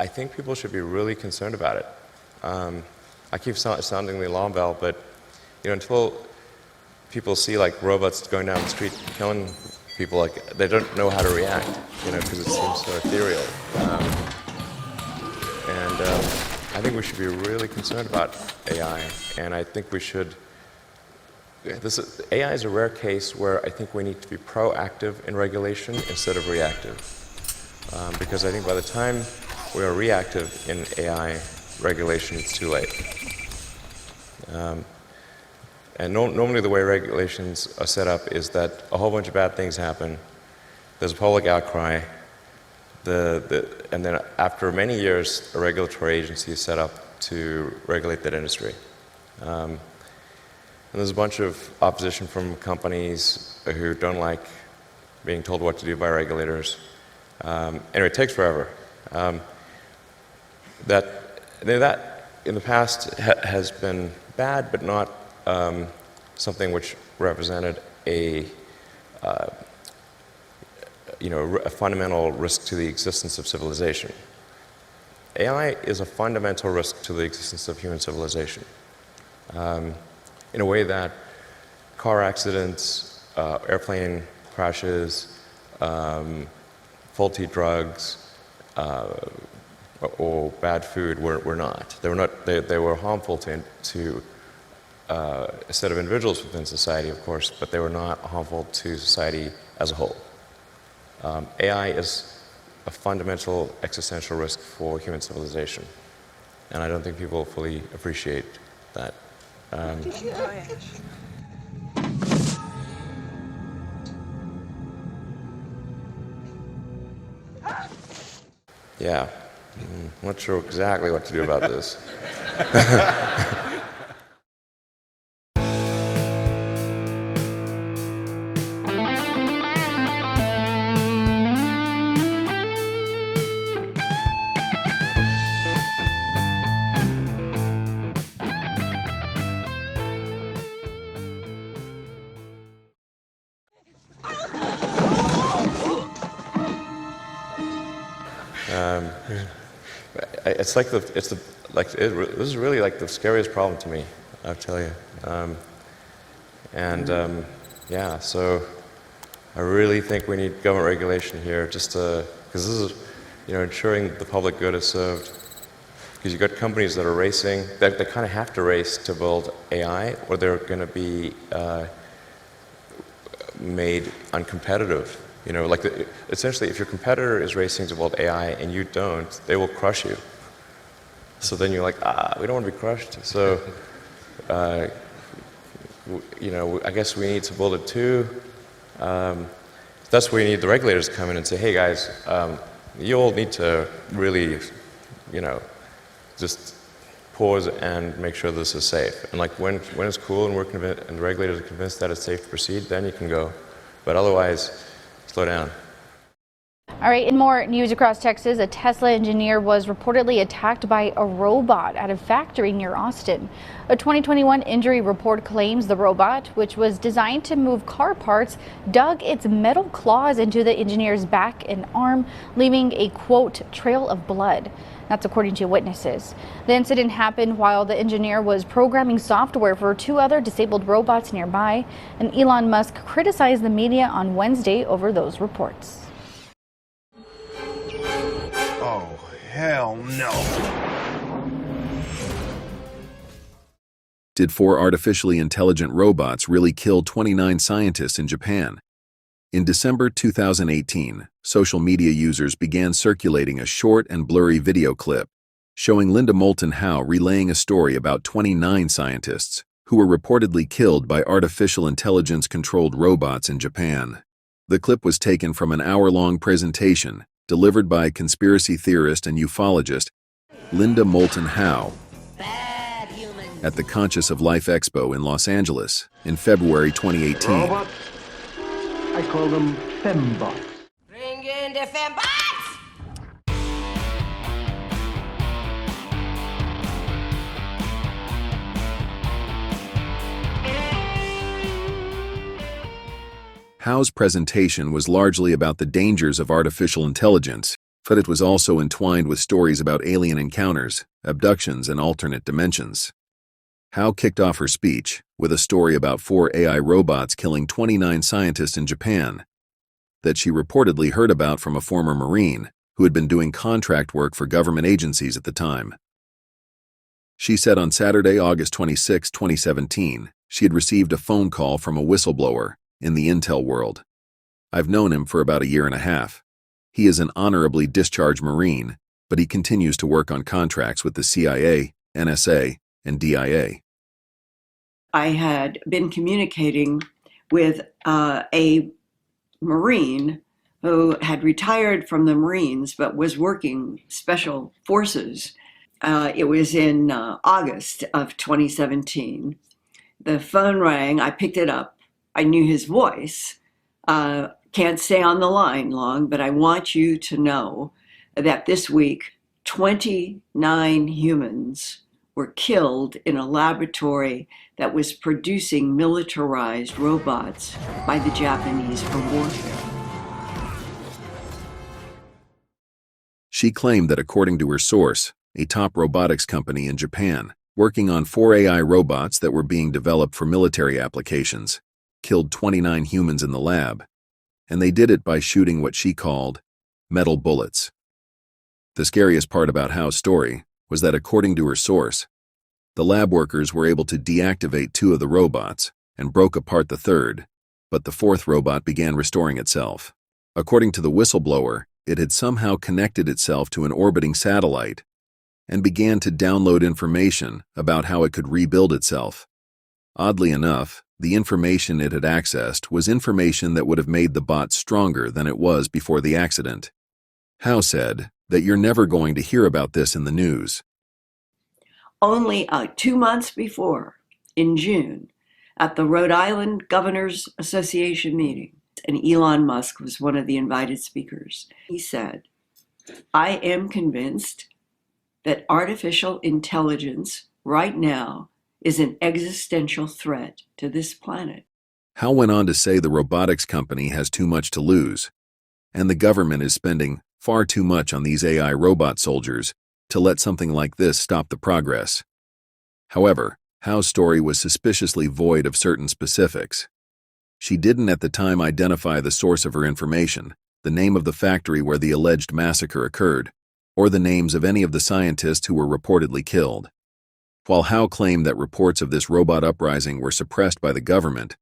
I think people should be really concerned about it. I keep sounding the alarm bell, but until people see like robots going down the street killing people, like they don't know how to react, because it seems so ethereal. I think we should be really concerned about AI, and I think we should. AI is a rare case where I think we need to be proactive in regulation instead of reactive, because I think by the time we are reactive in AI regulation, it's too late. And normally the way regulations are set up is that a whole bunch of bad things happen, there's a public outcry, and then after many years, a regulatory agency is set up to regulate that industry. And there's a bunch of opposition from companies who don't like being told what to do by regulators. Anyway, it takes forever. That in the past has been bad, but not something which represented a fundamental risk to the existence of civilization. AI is a fundamental risk to the existence of human civilization, in a way that car accidents, airplane crashes, faulty drugs, or bad food were not. They were harmful to a set of individuals within society, of course, but they were not harmful to society as a whole. AI is a fundamental existential risk for human civilization, and I don't think people fully appreciate that. Yeah, I'm not sure exactly what to do about this. This is really like the scariest problem to me, I'll tell you. So I really think we need government regulation here, just because this is, ensuring the public good is served. Because you've got companies that are racing, they kind of have to race to build AI, or they're going to be made uncompetitive. Essentially, if your competitor is racing to build AI and you don't, they will crush you. So then you're like, we don't want to be crushed. So, I guess we need to build it too. That's where you need the regulators to come in and say, hey guys, you all need to really, just pause and make sure this is safe. And like when it's cool and and the regulators are convinced that it's safe to proceed, then you can go. But otherwise, slow down. All right, in more news across Texas, a Tesla engineer was reportedly attacked by a robot at a factory near Austin. A 2021 injury report claims the robot, which was designed to move car parts, dug its metal claws into the engineer's back and arm, leaving a, quote, trail of blood. That's according to witnesses. The incident happened while the engineer was programming software for 2 other disabled robots nearby, and Elon Musk criticized the media on Wednesday over those reports. Oh, hell no. Did 4 artificially intelligent robots really kill 29 scientists in Japan? In December 2018, social media users began circulating a short and blurry video clip showing Linda Moulton Howe relaying a story about 29 scientists who were reportedly killed by artificial intelligence-controlled robots in Japan. The clip was taken from an hour-long presentation delivered by conspiracy theorist and ufologist Linda Moulton Howe at the Conscious of Life Expo in Los Angeles in February 2018. Robots? I call them fembots. Bring in the fembots! Howe's presentation was largely about the dangers of artificial intelligence, but it was also entwined with stories about alien encounters, abductions, and alternate dimensions. Howe kicked off her speech with a story about 4 AI robots killing 29 scientists in Japan that she reportedly heard about from a former Marine who had been doing contract work for government agencies at the time. She said on Saturday, August 26, 2017, she had received a phone call from a whistleblower in the intel world. I've known him for about a year and a half. He is an honorably discharged Marine, but he continues to work on contracts with the CIA, NSA, and DIA. I had been communicating with a Marine who had retired from the Marines but was working special forces. It was in August of 2017. The phone rang. I picked it up. I knew his voice. Can't stay on the line long, but I want you to know that this week, 29 humans were killed in a laboratory that was producing militarized robots by the Japanese for warfare. She claimed that according to her source, a top robotics company in Japan, working on 4 AI robots that were being developed for military applications, killed 29 humans in the lab, and they did it by shooting what she called metal bullets. The scariest part about Howe's story was that according to her source, the lab workers were able to deactivate 2 of the robots and broke apart the third, but the 4th robot began restoring itself. According to the whistleblower, it had somehow connected itself to an orbiting satellite and began to download information about how it could rebuild itself. Oddly enough, the information it had accessed was information that would have made the bot stronger than it was before the accident. Howe said that you're never going to hear about this in the news. Only 2 months before, in June, at the Rhode Island Governors Association meeting, and Elon Musk was one of the invited speakers, he said, "I am convinced that artificial intelligence right now is an existential threat to this planet." Howe went on to say the robotics company has too much to lose, and the government is spending far too much on these AI robot soldiers to let something like this stop the progress. However, Howe's story was suspiciously void of certain specifics. She didn't at the time identify the source of her information, the name of the factory where the alleged massacre occurred, or the names of any of the scientists who were reportedly killed. While Howe claimed that reports of this robot uprising were suppressed by the government,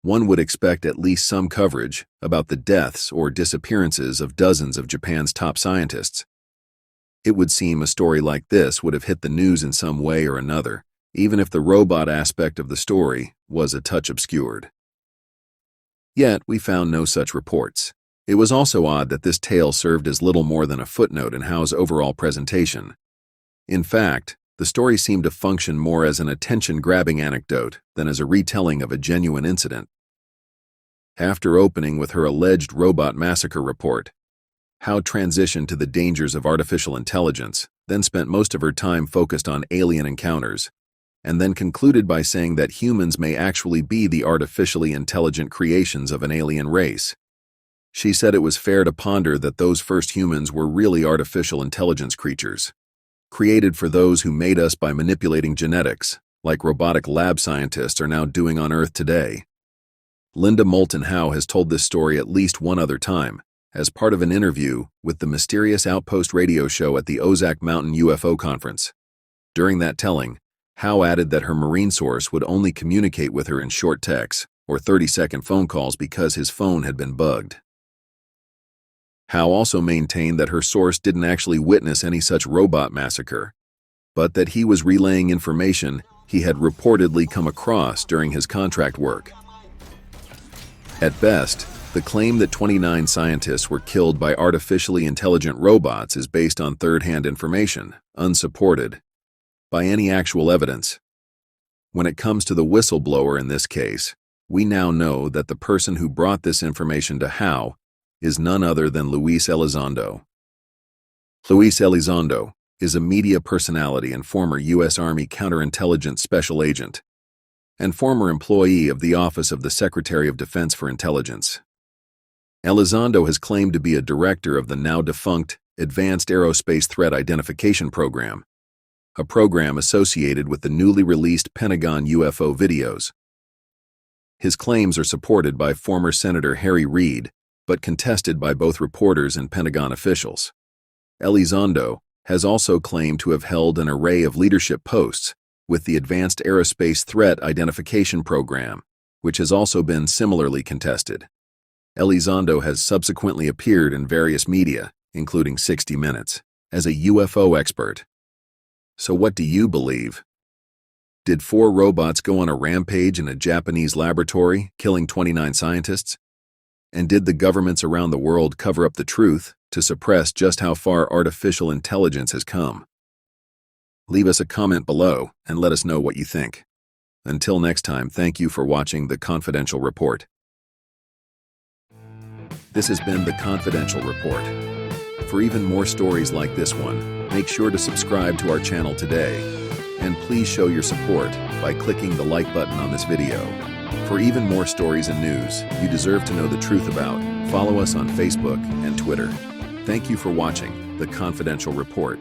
one would expect at least some coverage about the deaths or disappearances of dozens of Japan's top scientists. It would seem a story like this would have hit the news in some way or another, even if the robot aspect of the story was a touch obscured. Yet, we found no such reports. It was also odd that this tale served as little more than a footnote in Howe's overall presentation. In fact, the story seemed to function more as an attention-grabbing anecdote than as a retelling of a genuine incident. After opening with her alleged robot massacre report, Howe transitioned to the dangers of artificial intelligence, then spent most of her time focused on alien encounters, and then concluded by saying that humans may actually be the artificially intelligent creations of an alien race. She said it was fair to ponder that those first humans were really artificial intelligence creatures, created for those who made us by manipulating genetics, like robotic lab scientists are now doing on Earth today. Linda Moulton Howe has told this story at least one other time, as part of an interview with the Mysterious Outpost radio show at the Ozark Mountain UFO conference. During that telling, Howe added that her Marine source would only communicate with her in short texts or 30-second phone calls because his phone had been bugged. Howe also maintained that her source didn't actually witness any such robot massacre, but that he was relaying information he had reportedly come across during his contract work. At best, the claim that 29 scientists were killed by artificially intelligent robots is based on third-hand information, unsupported by any actual evidence. When it comes to the whistleblower in this case, we now know that the person who brought this information to Howe is none other than Luis Elizondo. Luis Elizondo is a media personality and former U.S. Army counterintelligence special agent, and former employee of the Office of the Secretary of Defense for Intelligence. Elizondo has claimed to be a director of the now-defunct Advanced Aerospace Threat Identification Program, a program associated with the newly released Pentagon UFO videos. His claims are supported by former Senator Harry Reid, but contested by both reporters and Pentagon officials. Elizondo has also claimed to have held an array of leadership posts with the Advanced Aerospace Threat Identification Program, which has also been similarly contested. Elizondo has subsequently appeared in various media, including 60 Minutes, as a UFO expert. So what do you believe? Did 4 robots go on a rampage in a Japanese laboratory, killing 29 scientists? And did the governments around the world cover up the truth to suppress just how far artificial intelligence has come? Leave us a comment below and let us know what you think. Until next time, thank you for watching The Confidential Report. This has been The Confidential Report. For even more stories like this one, make sure to subscribe to our channel today. And please show your support by clicking the like button on this video. For even more stories and news you deserve to know the truth about, follow us on Facebook and Twitter. Thank you for watching The Confidential Report.